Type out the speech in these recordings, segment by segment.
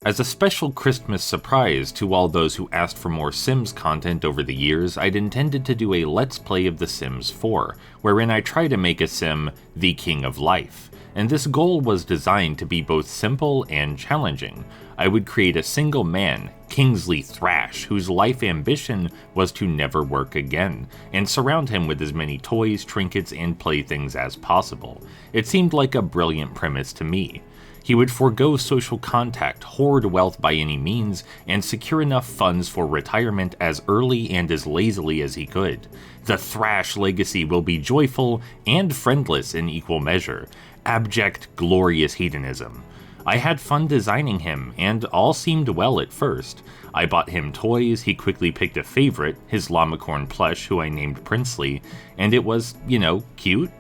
As a special Christmas surprise to all those who asked for more Sims content over the years, I'd intended to do a Let's Play of The Sims 4, wherein I try to make a Sim the king of life. And this goal was designed to be both simple and challenging. I would create a single man, Kingsley Thrash, whose life ambition was to never work again, and surround him with as many toys, trinkets, and playthings as possible. It seemed like a brilliant premise to me. He would forego social contact, hoard wealth by any means, and secure enough funds for retirement as early and as lazily as he could. The Thrash legacy will be joyful and friendless in equal measure. Abject, glorious hedonism. I had fun designing him, and all seemed well at first. I bought him toys, he quickly picked a favorite, his llamacorn plush, who I named Princely, and it was, cute.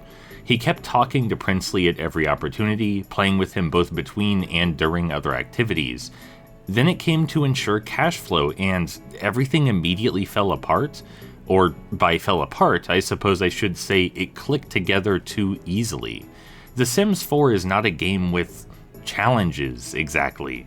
He kept talking to Princely at every opportunity, playing with him both between and during other activities. Then it came to ensure cash flow, and everything immediately fell apart. Or, by fell apart, I suppose I should say it clicked together too easily. The Sims 4 is not a game with challenges, exactly.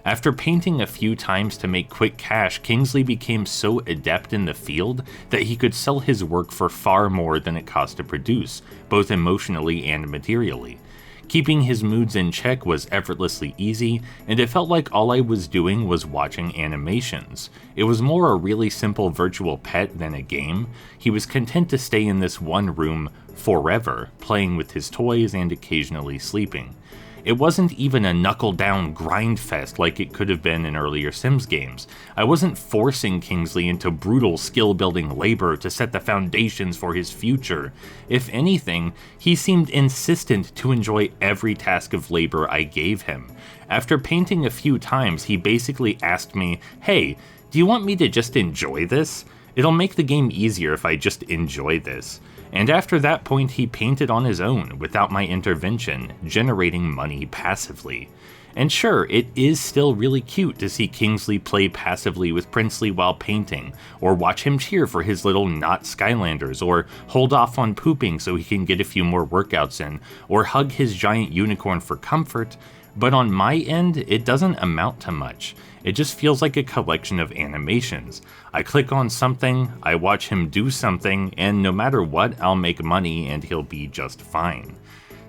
After painting a few times to make quick cash, Kingsley became so adept in the field that he could sell his work for far more than it cost to produce, both emotionally and materially. Keeping his moods in check was effortlessly easy, and it felt like all I was doing was watching animations. It was more a really simple virtual pet than a game. He was content to stay in this one room forever, playing with his toys and occasionally sleeping. It wasn't even a knuckle-down grind fest like it could have been in earlier Sims games. I wasn't forcing Kingsley into brutal skill-building labor to set the foundations for his future. If anything, he seemed insistent to enjoy every task of labor I gave him. After painting a few times, he basically asked me, "Hey, do you want me to just enjoy this? It'll make the game easier if I just enjoy this." And after that point, he painted on his own, without my intervention, generating money passively. And sure, it is still really cute to see Kingsley play passively with Princely while painting, or watch him cheer for his little not Skylanders, or hold off on pooping so he can get a few more workouts in, or hug his giant unicorn for comfort, but on my end, it doesn't amount to much. It just feels like a collection of animations. I click on something, I watch him do something, and no matter what, I'll make money and he'll be just fine.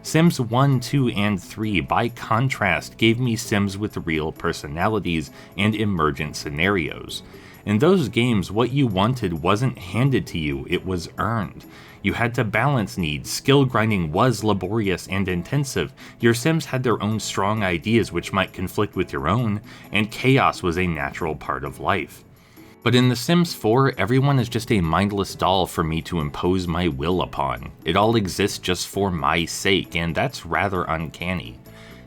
Sims 1, 2, and 3, by contrast, gave me Sims with real personalities and emergent scenarios. In those games, what you wanted wasn't handed to you, it was earned. You had to balance needs, skill grinding was laborious and intensive, your Sims had their own strong ideas which might conflict with your own, and chaos was a natural part of life. But in The Sims 4, everyone is just a mindless doll for me to impose my will upon. It all exists just for my sake, and that's rather uncanny.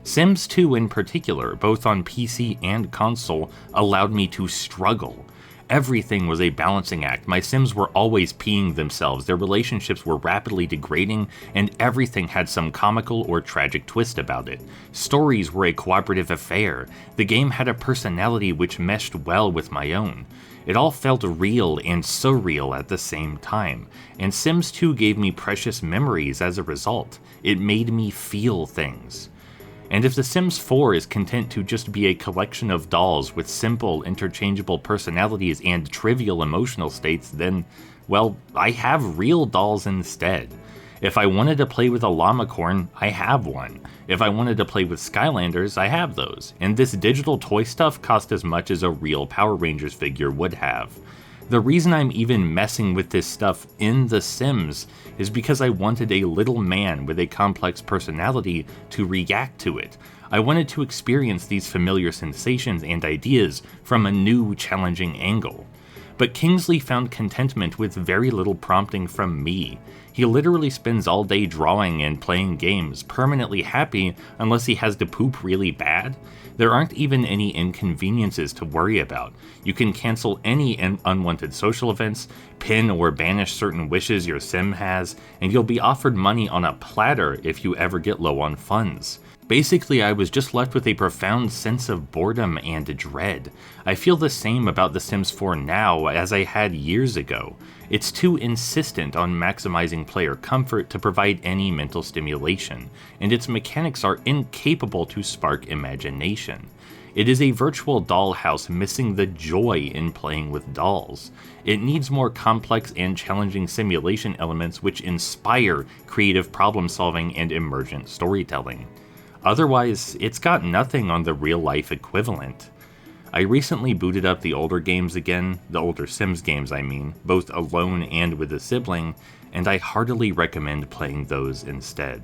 Sims 2 in particular, both on PC and console, allowed me to struggle. Everything was a balancing act. My Sims were always peeing themselves, their relationships were rapidly degrading, and everything had some comical or tragic twist about it. Stories were a cooperative affair. The game had a personality which meshed well with my own. It all felt real and surreal at the same time, and Sims 2 gave me precious memories as a result. It made me feel things. And if The Sims 4 is content to just be a collection of dolls with simple, interchangeable personalities and trivial emotional states, then, well, I have real dolls instead. If I wanted to play with a llamacorn, I have one. If I wanted to play with Skylanders, I have those. And this digital toy stuff cost as much as a real Power Rangers figure would have. The reason I'm even messing with this stuff in The Sims is because I wanted a little man with a complex personality to react to it. I wanted to experience these familiar sensations and ideas from a new, challenging angle. But Kingsley found contentment with very little prompting from me. He literally spends all day drawing and playing games, permanently happy unless he has to poop really bad. There aren't even any inconveniences to worry about. You can cancel any unwanted social events, pin or banish certain wishes your sim has, and you'll be offered money on a platter if you ever get low on funds. Basically, I was just left with a profound sense of boredom and dread. I feel the same about The Sims 4 now as I had years ago. It's too insistent on maximizing player comfort to provide any mental stimulation, and its mechanics are incapable to spark imagination. It is a virtual dollhouse missing the joy in playing with dolls. It needs more complex and challenging simulation elements which inspire creative problem solving and emergent storytelling. Otherwise, it's got nothing on the real-life equivalent. I recently booted up the older games again, the older Sims games I mean, both alone and with a sibling, and I heartily recommend playing those instead.